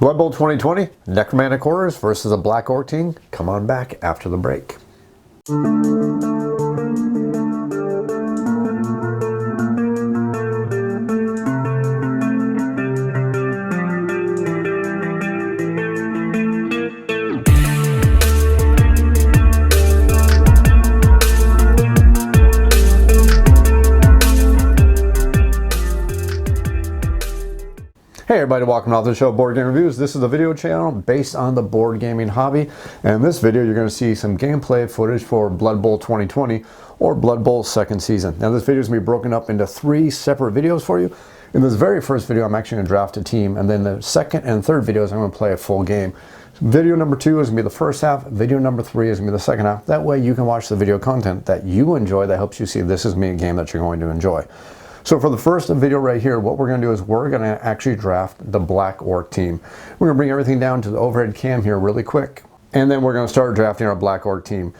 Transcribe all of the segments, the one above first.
Blood Bowl 2020, Necromantic Horrors versus a Black Orc team. Come on back after the break. Hey everybody, welcome to the show, Board Game Reviews. This is a video channel based on the board gaming hobby. And in this video, you're going to see some gameplay footage for Blood Bowl 2020 or Blood Bowl second season. Now this video is going to be broken up into 3 separate videos for you. In this very first video, I'm actually going to draft a team. And then the second and third videos, I'm going to play a full game. Video number 2 is going to be the first half. Video number 3 is going to be the second half. That way you can watch the video content that you enjoy that helps you see this is me a game that you're going to enjoy. So for the first video right here, what we're going to do is we're going to actually draft the Black Orc team. We're going to bring everything down to the overhead cam here really quick. And then we're going to start drafting our Black Orc team.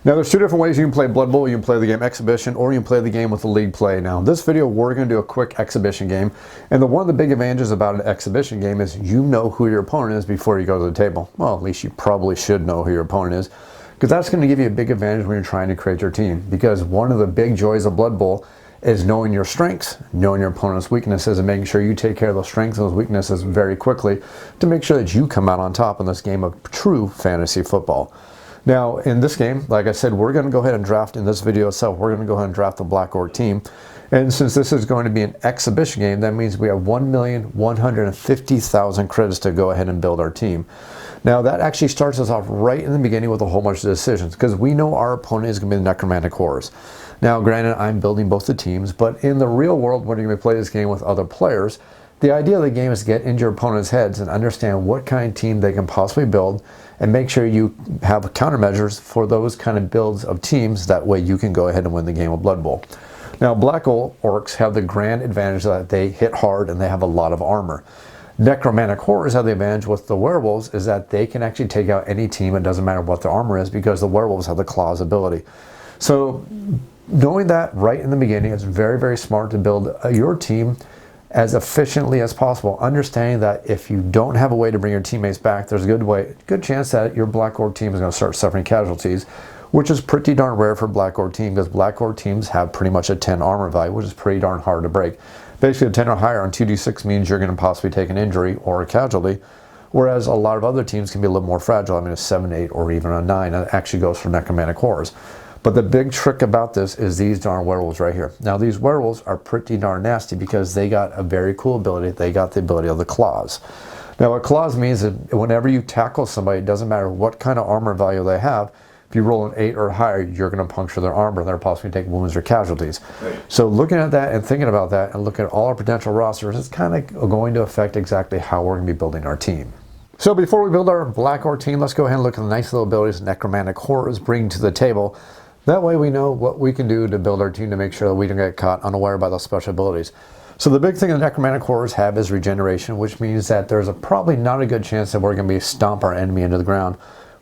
Now there's 2 different ways you can play Blood Bowl. You can play the game Exhibition or you can play the game with the league play. Now in this video, we're going to do a quick Exhibition game. And one of the big advantages about an Exhibition game is you know who your opponent is before you go to the table. Well, at least you probably should know who your opponent is, because that's going to give you a big advantage when you're trying to create your team. Because one of the big joys of Blood Bowl is knowing your strengths, knowing your opponent's weaknesses, and making sure you take care of those strengths and those weaknesses very quickly to make sure that you come out on top in this game of true fantasy football. Now, in this game, like I said, we're going to go ahead and draft in this video itself. We're going to go ahead and draft the Black Orc team. And since this is going to be an exhibition game, that means we have 1,150,000 credits to go ahead and build our team. Now, that actually starts us off right in the beginning with a whole bunch of decisions, because we know our opponent is going to be the Necromantic Horrors. Now, granted, I'm building both the teams, but in the real world, when you're going to play this game with other players, the idea of the game is to get into your opponent's heads and understand what kind of team they can possibly build, and make sure you have countermeasures for those kind of builds of teams. That way you can go ahead and win the game of Blood Bowl. Now, Black Orcs have the grand advantage that they hit hard and they have a lot of armor. Necromantic Horrors have the advantage with the werewolves is that they can actually take out any team. It doesn't matter what their armor is, because the werewolves have the claws ability. So knowing that right in the beginning, it's very, very smart to build your team as efficiently as possible. Understanding that if you don't have a way to bring your teammates back, there's a good chance that your Black Orc team is going to start suffering casualties, which is pretty darn rare for Black Orc team, because Black Orc teams have pretty much a 10 armor value, which is pretty darn hard to break. Basically, a 10 or higher on 2d6 means you're going to possibly take an injury or a casualty, whereas a lot of other teams can be a little more fragile. I mean, a 7, 8, or even a 9. That actually goes for Necromantic Horrors. But the big trick about this is these darn werewolves right here. Now, these werewolves are pretty darn nasty because they got a very cool ability. They got the ability of the claws. Now, what claws means is that whenever you tackle somebody, it doesn't matter what kind of armor value they have, if you roll an 8 or higher, you're going to puncture their armor. They're possibly take wounds or casualties. Right. So looking at that and thinking about that and looking at all our potential rosters, it's kind of going to affect exactly how we're going to be building our team. So before we build our Black Orc team, let's go ahead and look at the nice little abilities Necromantic Horrors bring to the table. That way we know what we can do to build our team to make sure that we don't get caught unaware by those special abilities. So the big thing the Necromantic Horrors have is regeneration, which means that there's probably not a good chance that we're going to be stomp our enemy into the ground,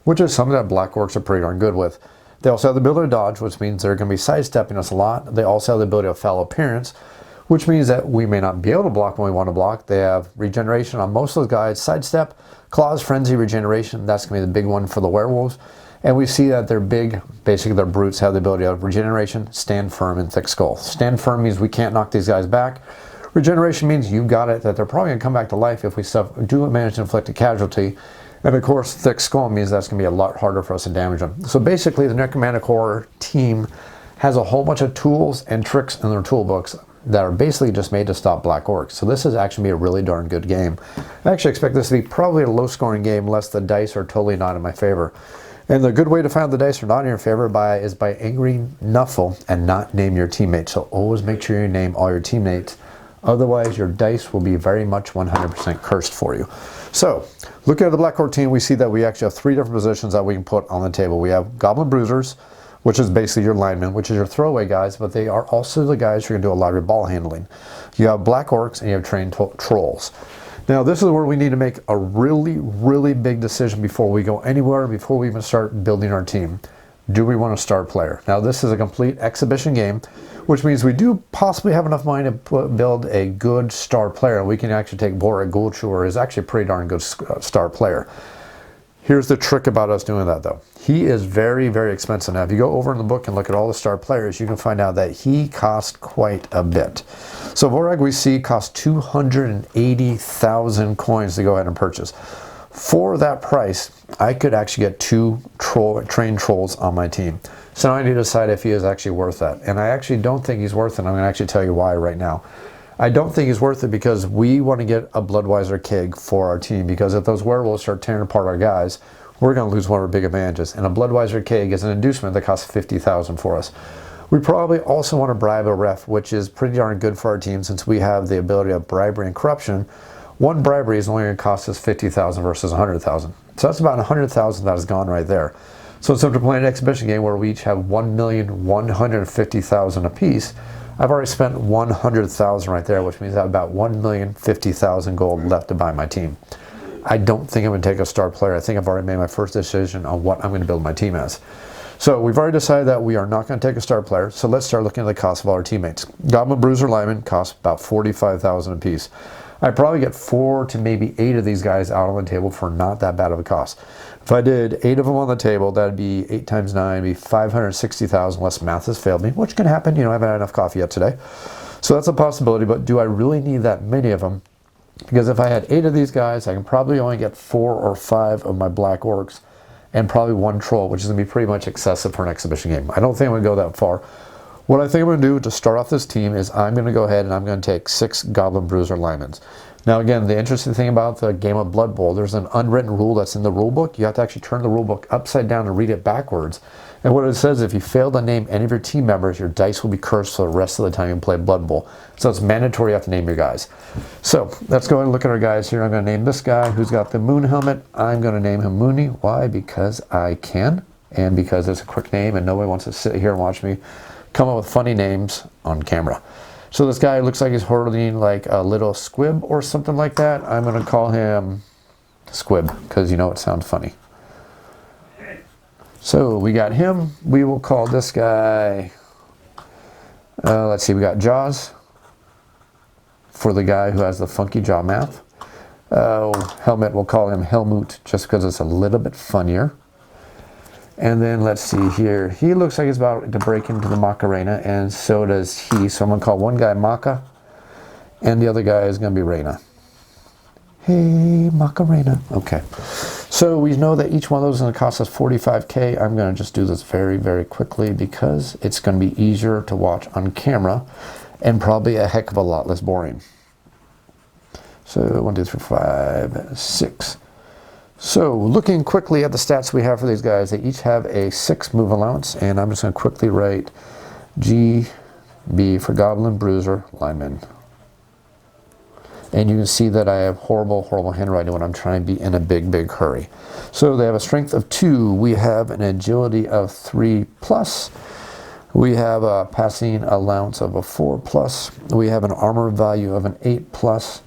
which is something that Black Orcs are pretty darn good with. They also have the ability to dodge, which means they're going to be sidestepping us a lot. They also have the ability of foul appearance, which means that we may not be able to block when we want to block. They have regeneration on most of those guys. Sidestep, claws, frenzy, regeneration. That's going to be the big one for the werewolves. And we see that they're big, basically their brutes have the ability of regeneration, stand firm, and thick skull. Stand firm means we can't knock these guys back. Regeneration means you got it, that they're probably going to come back to life if we do manage to inflict a casualty. And of course, thick skull means that's going to be a lot harder for us to damage them. So basically, the Necromantic Horror team has a whole bunch of tools and tricks in their toolbox that are basically just made to stop Black Orcs. So this is actually a really darn good game. I actually expect this to be probably a low-scoring game unless the dice are totally not in my favor. And the good way to find out the dice are not in your favor is by angering Nuffle and not name your teammates. So always make sure you name all your teammates. Otherwise, your dice will be very much 100% cursed for you. So, looking at the Black Orc team, we see that we actually have 3 different positions that we can put on the table. We have Goblin Bruisers, which is basically your linemen, which is your throwaway guys, but they are also the guys who are going to do a lot of your ball handling. You have Black Orcs and you have trained trolls. Now, this is where we need to make a really, really big decision before we go anywhere, before we even start building our team. do we want a star player? Now, this is a complete exhibition game, which means we do possibly have enough money to build a good star player. And we can actually take Borek Gulchu, who is actually a pretty darn good star player. Here's the trick about us doing that, though. He is very, very expensive. Now, if you go over in the book and look at all the star players, you can find out that he costs quite a bit. So Borek, we see, costs 280,000 coins to go ahead and purchase. For that price, I could actually get 2 trained trolls on my team. So now I need to decide if he is actually worth that. And I actually don't think he's worth it. I'm going to actually tell you why right now. I don't think he's worth it because we want to get a Bloodweiser Keg for our team, because if those werewolves start tearing apart our guys, we're going to lose one of our big advantages. And a Bloodweiser Keg is an inducement that costs 50,000 for us. We probably also want to bribe a ref, which is pretty darn good for our team since we have the ability of bribery and corruption. One bribery is only going to cost us 50,000 versus 100,000. So that's about 100,000 that is gone right there. So instead of playing an exhibition game where we each have 1,150,000 apiece, I've already spent 100,000 right there, which means I have about 1,050,000 gold left to buy my team. I don't think I'm going to take a star player. I think I've already made my first decision on what I'm going to build my team as. So we've already decided that we are not going to take a star player. So let's start looking at the cost of all our teammates. Goblin Bruiser Lineman costs about 45,000 apiece. I probably get 4 to maybe 8 of these guys out on the table for not that bad of a cost. If I did 8 of them on the table, that'd be 8 times 9, be 560,000, unless math has failed me, which can happen. You know, I haven't had enough coffee yet today. So that's a possibility, but do I really need that many of them? Because if I had 8 of these guys, I can probably only get 4 or 5 of my black orcs and probably 1 troll, which is going to be pretty much excessive for an exhibition game. I don't think I'm going to go that far. What I think I'm going to do to start off this team is I'm going to go ahead and I'm going to take 6 Goblin Bruiser Linemans. Now again, the interesting thing about the game of Blood Bowl, there's an unwritten rule that's in the rule book. You have to actually turn the rule book upside down and read it backwards. And what it says, if you fail to name any of your team members, your dice will be cursed for the rest of the time you play Blood Bowl. So it's mandatory you have to name your guys. So let's go ahead and look at our guys here. I'm going to name this guy who's got the moon helmet. I'm going to name him Mooney. Why? Because I can, and because it's a quick name and nobody wants to sit here and watch me come up with funny names on camera. So this guy looks like he's holding like a little squib or something like that. I'm going to call him Squib because, you know, it sounds funny. So we got him. We will call this guy, let's see, we got Jaws for the guy who has the funky jaw math. Helmet, we'll call him Helmut just because it's a little bit funnier. And then let's see here. He looks like he's about to break into the Macarena, and so does he. So I'm going to call one guy Maca, and the other guy is going to be Reina. Hey, Macarena. Okay. So we know that each one of those is going to cost us 45K. I'm going to just do this very, very quickly because it's going to be easier to watch on camera and probably a heck of a lot less boring. So 1, 2, 3, 4, 5, 6. So looking quickly at the stats we have for these guys, they each have a 6 move allowance, and I'm just going to quickly write GB for Goblin Bruiser Lineman. And you can see that I have horrible, horrible handwriting when I'm trying to be in a big, big hurry. So they have a strength of 2. We have an agility of 3+. We have a passing allowance of a 4+. We have an armor value of an 8+.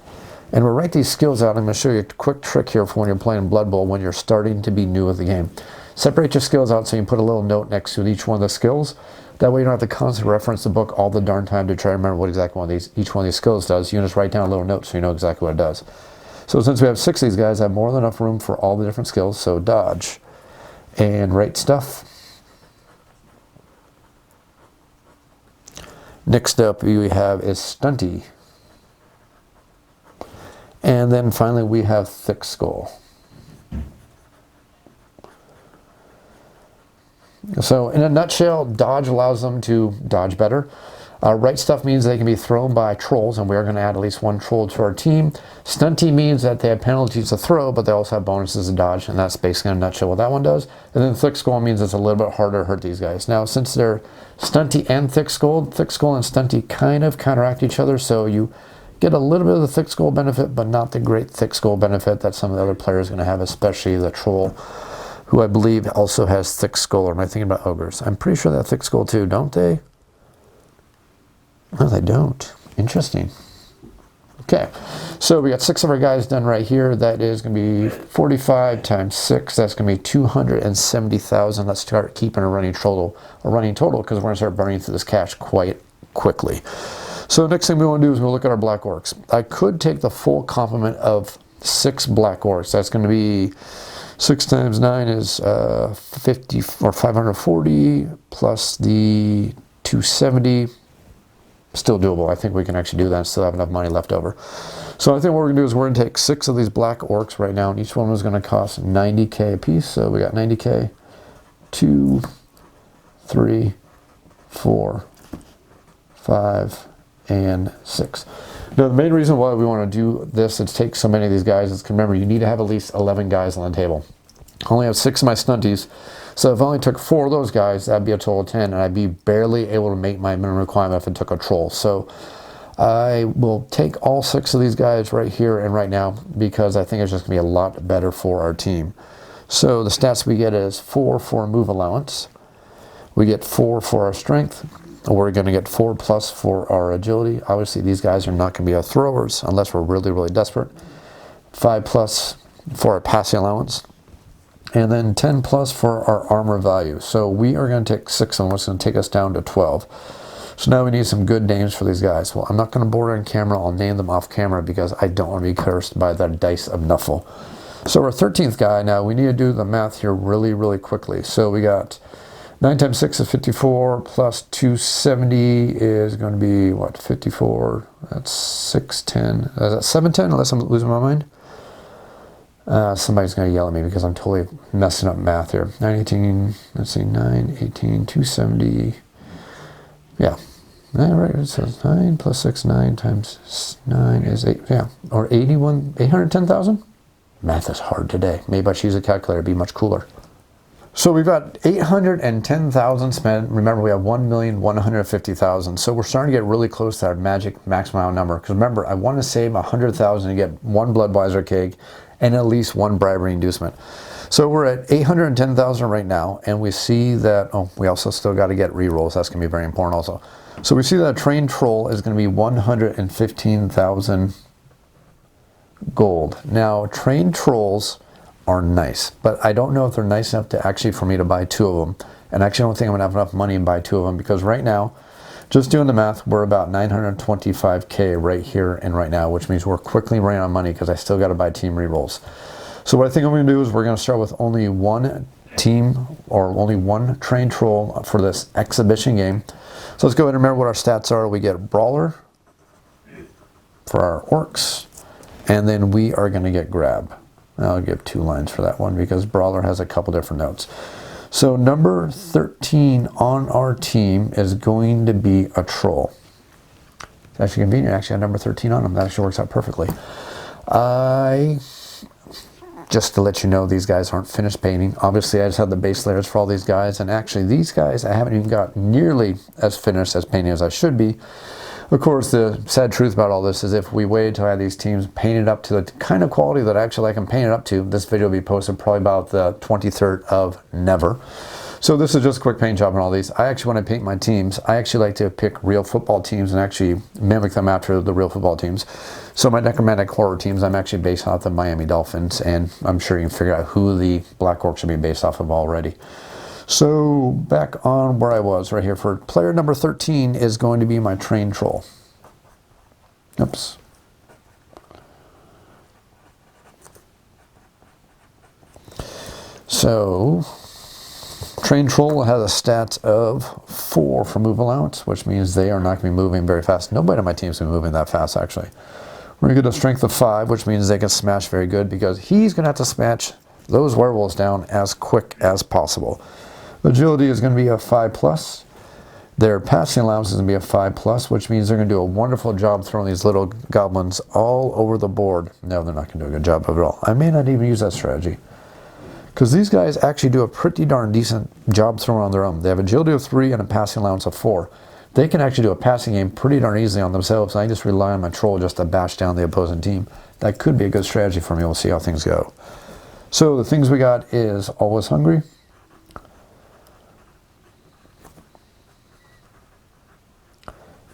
And we'll write these skills out. I'm going to show you a quick trick here for when you're playing Blood Bowl when you're starting to be new with the game. Separate your skills out so you can put a little note next to each one of the skills. That way you don't have to constantly reference the book all the darn time to try to remember what exactly each one of these skills does. You can just write down a little note so you know exactly what it does. So since we have 6 of these guys, I have more than enough room for all the different skills. So dodge and write stuff. Next up we have is Stunty. And then finally we have Thick Skull. So in a nutshell, dodge allows them to dodge better. Right stuff means they can be thrown by trolls, and we're going to add at least 1 troll to our team. Stunty means that they have penalties to throw, but they also have bonuses to dodge, and that's basically in a nutshell what that one does. And then Thick Skull means it's a little bit harder to hurt these guys. Now, since they're Stunty and Thick Skull and Stunty kind of counteract each other, so you get a little bit of the Thick Skull benefit, but not the great Thick Skull benefit that some of the other players are going to have, especially the troll, who I believe also has Thick Skull. Or am I thinking about ogres? I'm pretty sure they have Thick Skull too, don't they? No, they don't. Interesting. Okay, so we got 6 of our guys done right here. That is going to be 45 times 6. That's going to be 270,000. Let's start keeping a running total because we're going to start burning through this cash quite quickly. So next thing we want to do is we'll look at our black orcs. I could take the full complement of 6 black orcs. That's going to be 6 times 9 is 50 or 540 plus the 270. Still doable. I think we can actually do that and still have enough money left over. So I think what we're going to do is we're going to take 6 of these black orcs right now, and each one is going to cost 90k a piece. So we got 90k, 2, 3, 4, 5, and 6. Now the main reason why we want to do this is take so many of these guys is, remember, you need to have at least 11 guys on the table. I only have 6 of my stunties. So if I only took 4 of those guys, that'd be a total of 10, and I'd be barely able to make my minimum requirement if I took a troll. So I will take all 6 of these guys right here and right now because I think it's just going to be a lot better for our team. So the stats we get is 4 for move allowance. We get 4 for our strength. We're going to get 4 plus for our agility. Obviously, these guys are not going to be our throwers unless we're really, really desperate. 5 plus for our passing allowance. And then 10 plus for our armor value. So we are going to take 6 of them, which is going to take us down to 12. So now we need some good names for these guys. Well, I'm not going to board on camera. I'll name them off camera because I don't want to be cursed by the dice of Nuffle. So our 13th guy, now we need to do the math here really, really quickly. So we got 9 times 6 is 54, plus 270 is going to be, what, 54? That's 610. Is that 710, unless I'm losing my mind? Somebody's going to yell at me because I'm totally messing up math here. 9, 18, let's see, 9, 18, 270. Yeah. Yeah, right. It says 9 plus 6, 9 times 9 is 8. Yeah. Or 810,000? Math is hard today. Maybe I should use a calculator. It'd be much cooler. So we've got 810,000 spent. Remember, we have 1,150,000. So we're starting to get really close to our magic maximum number. Because remember, I want to save 100,000 to get 1 Bloodweiser keg and at least 1 bribery inducement. So we're at 810,000 right now, and we see that, oh, we also still got to get rerolls. That's going to be very important also. So we see that trained troll is going to be 115,000 gold. Now, trained trolls are nice, but I don't know if they're nice enough to actually for me to buy 2 of them. And actually, I don't think I'm going to have enough money to buy 2 of them because right now, just doing the math, we're about 925k right here and right now, which means we're quickly running out of money because I still got to buy team rerolls. So what I think I'm going to do is we're going to start with only 1 team or only 1 trained troll for this exhibition game. So let's go ahead and remember what our stats are. We get Brawler for our orcs, and then we are going to get Grab. I'll give 2 lines for that one because Brawler has a couple different notes. So number 13 on our team is going to be a troll. It's actually convenient. Actually, I have number 13 on them. That actually works out perfectly. Just to let you know, these guys aren't finished painting. Obviously, I just have the base layers for all these guys. And actually, these guys, I haven't even got nearly as finished as painting as I should be. Of course, the sad truth about all this is if we waited till I had these teams painted up to the kind of quality that I actually like them painted up to, this video will be posted probably about the 23rd of never. So this is just a quick paint job on all these. I actually, when I paint my teams, I actually like to pick real football teams and actually mimic them after the real football teams. So my Necromantic Horror teams, I'm actually based off the Miami Dolphins, and I'm sure you can figure out who the Black Orcs should be based off of already. So back on where I was right here for player number 13 is going to be my trained troll. Oops. So trained troll has a stat of 4 for move allowance, which means they are not going to be moving very fast. Nobody on my team is going to be moving that fast, actually. We're going to get a strength of 5, which means they can smash very good because he's going to have to smash those werewolves down as quick as possible. Agility is going to be a 5 plus. Their passing allowance is going to be a 5 plus, which means they're going to do a wonderful job throwing these little goblins all over the board. No, they're not going to do a good job of it all. I may not even use that strategy, because these guys actually do a pretty darn decent job throwing on their own. They have agility of 3 and a passing allowance of 4. They can actually do a passing game pretty darn easily on themselves. I just rely on my troll just to bash down the opposing team. That could be a good strategy for me. We'll see how things go. So the things we got is Always Hungry,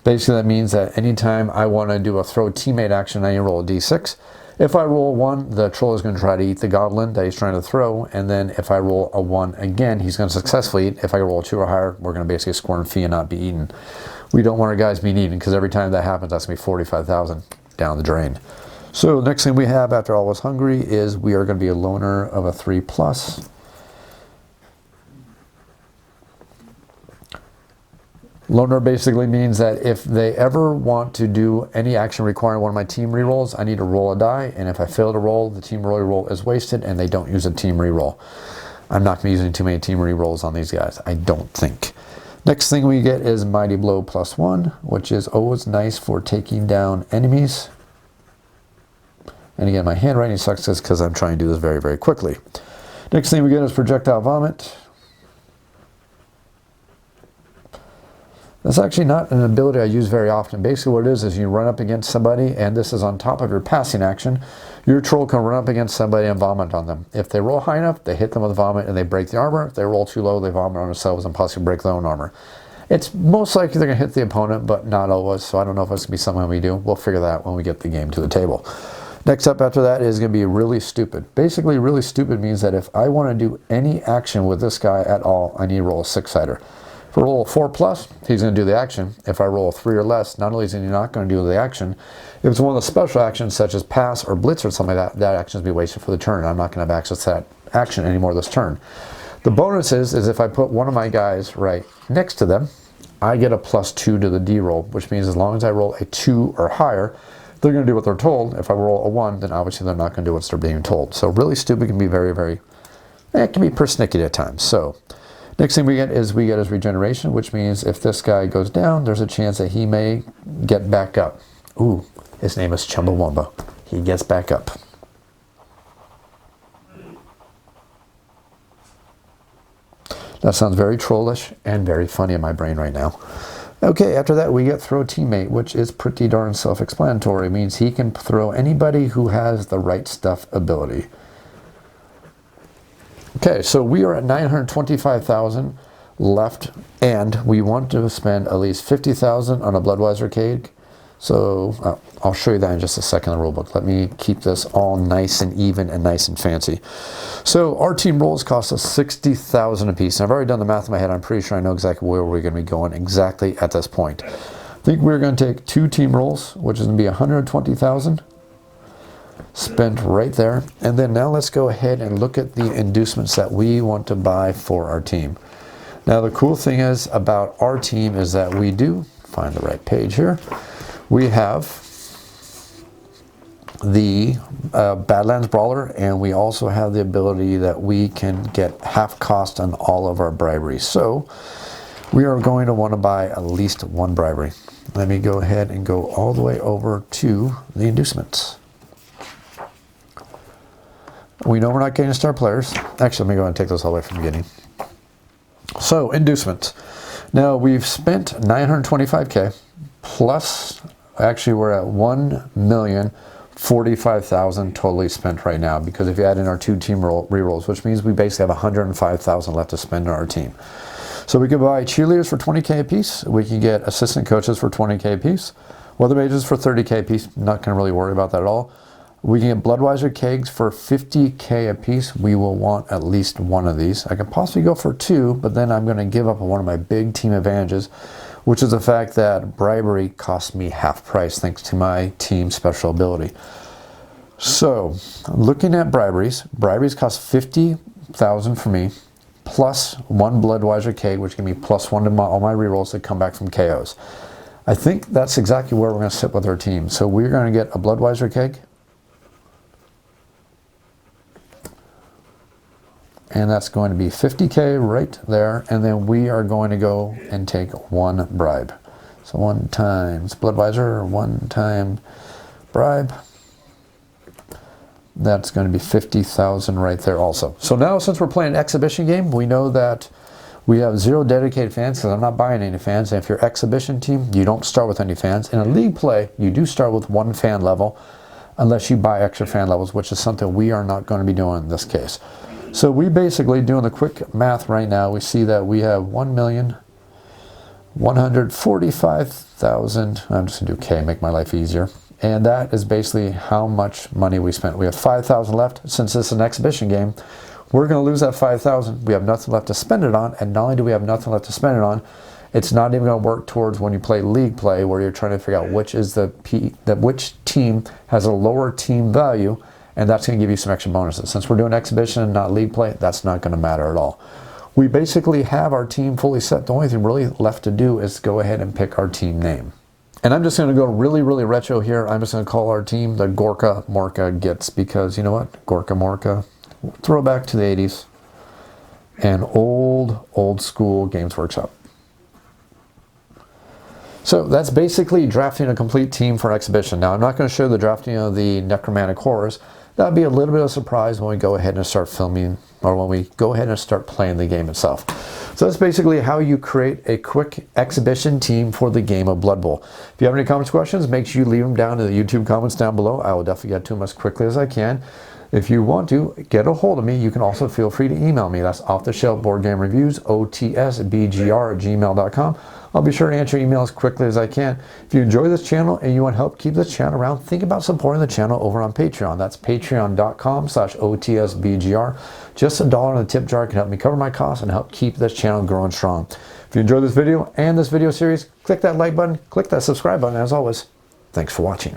Basically, that means that anytime I want to do a throw teammate action, I need to roll a d6. If I roll a 1, the troll is going to try to eat the goblin that he's trying to throw, and then if I roll a 1 again, he's going to successfully eat. If I roll a 2 or higher, we're going to basically score and fee and not be eaten. We don't want our guys being eaten, because every time that happens, that's going to be 45,000 down the drain. So next thing we have after all was hungry is we are going to be a loner of a 3+. Loner basically means that if they ever want to do any action requiring one of my team rerolls, I need to roll a die, and if I fail to roll, the team reroll is wasted, and they don't use a team reroll. I'm not going to be using too many team rerolls on these guys, I don't think. Next thing we get is Mighty Blow +1, which is always nice for taking down enemies. And again, my handwriting sucks because I'm trying to do this very, very quickly. Next thing we get is Projectile Vomit. That's actually not an ability I use very often. Basically what it is you run up against somebody, and this is on top of your passing action. Your troll can run up against somebody and vomit on them. If they roll high enough, they hit them with vomit and they break the armor. If they roll too low, they vomit on themselves and possibly break their own armor. It's most likely they're going to hit the opponent, but not always, so I don't know if it's going to be something we do. We'll figure that out when we get the game to the table. Next up after that is going to be Really Stupid. Basically, Really Stupid means that if I want to do any action with this guy at all, I need to roll a 6-sider. If I roll a 4+, he's going to do the action. If I roll a 3 or less, not only is he not going to do the action, if it's one of the special actions such as pass or blitz or something like that, that action is going to be wasted for the turn. I'm not going to have access to that action anymore this turn. The bonus is if I put one of my guys right next to them, I get a +2 to the D roll, which means as long as I roll a 2 or higher, they're going to do what they're told. If I roll a 1, then obviously they're not going to do what they're being told. So Really Stupid can be very, very, it can be persnickety at times. So next thing we get is Regeneration, which means if this guy goes down, there's a chance that he may get back up. Ooh, his name is Chumbawamba. He gets back up. That sounds very trollish and very funny in my brain right now. Okay, after that we get Throw Teammate, which is pretty darn self-explanatory. It means he can throw anybody who has the right stuff ability. Okay, so we are at 925,000 left, and we want to spend at least 50,000 on a Bloodwiser Keg. So I'll show you that in just a second in the rulebook. Let me keep this all nice and even and nice and fancy. So our team rolls cost us 60,000 apiece. And I've already done the math in my head. I'm pretty sure I know exactly where we're going to be going exactly at this point. I think we're going to take 2 team rolls, which is going to be 120,000 spent right there. And then now let's go ahead and look at the inducements that we want to buy for our team. Now the cool thing is about our team is that we do, find the right page here, we have the Badlands Brawler, and we also have the ability that we can get half cost on all of our briberies. So we are going to want to buy at least 1 bribery. Let me go ahead and go all the way over to the inducements. We know we're not getting star players. Actually, let me go and take those all the way from the beginning. So, inducements. Now, we've spent 925K, plus, actually, we're at 1,045,000 totally spent right now, because if you add in our 2 team rerolls, which means we basically have 105,000 left to spend on our team. So we could buy cheerleaders for 20K a piece. We can get assistant coaches for 20K a piece. Weather mages for 30K a piece. Not going to really worry about that at all. We can get Bloodwiser Kegs for 50K a piece. We will want at least 1 of these. I could possibly go for 2, but then I'm going to give up on one of my big team advantages, which is the fact that bribery costs me half price thanks to my team special ability. So, looking at briberies cost 50,000 for me, plus 1 Bloodwiser Keg, which can be plus 1 to all my rerolls that come back from KOs. I think that's exactly where we're going to sit with our team. So we're going to get a Bloodwiser Keg, and that's going to be 50K right there, and then we are going to go and take 1 bribe. So 1 times Bloodwiser, 1 time bribe. That's going to be 50,000 right there also. So now, since we're playing an exhibition game, we know that we have 0 dedicated fans, because I'm not buying any fans. And if you're exhibition team, you don't start with any fans. In a league play, you do start with 1 fan level, unless you buy extra fan levels, which is something we are not going to be doing in this case. So we basically, doing the quick math right now, we see that we have 1,000,000 145,000. I'm just going to do K, make my life easier. And that is basically how much money we spent. We have 5,000 left. Since this is an exhibition game, we're going to lose that 5,000. We have nothing left to spend it on. And not only do we have nothing left to spend it on, it's not even going to work towards when you play league play, where you're trying to figure out which team has a lower team value, and that's going to give you some extra bonuses. Since we're doing exhibition and not league play, that's not going to matter at all. We basically have our team fully set. The only thing really left to do is go ahead and pick our team name. And I'm just going to go really, really retro here. I'm just going to call our team the Gorka Morka Gits, because you know what? Gorka Morka, throwback to the 80s and old school Games Workshop. So that's basically drafting a complete team for exhibition. Now, I'm not going to show the drafting of the Necromantic Horrors. That'll be a little bit of a surprise when we go ahead and start filming, or when we go ahead and start playing the game itself. So that's basically how you create a quick exhibition team for the game of Blood Bowl. If you have any comments or questions, make sure you leave them down in the YouTube comments down below. I will definitely get to them as quickly as I can. If you want to get a hold of me, you can also feel free to email me. That's offtheshelfboardgamereviews, otsbgr@gmail.com. I'll be sure to answer email as quickly as I can. If you enjoy this channel and you want to help keep this channel around, think about supporting the channel over on Patreon. That's patreon.com/otsbgr. Just $1 in the tip jar can help me cover my costs and help keep this channel growing strong. If you enjoyed this video and this video series, click that like button, click that subscribe button. As always, thanks for watching.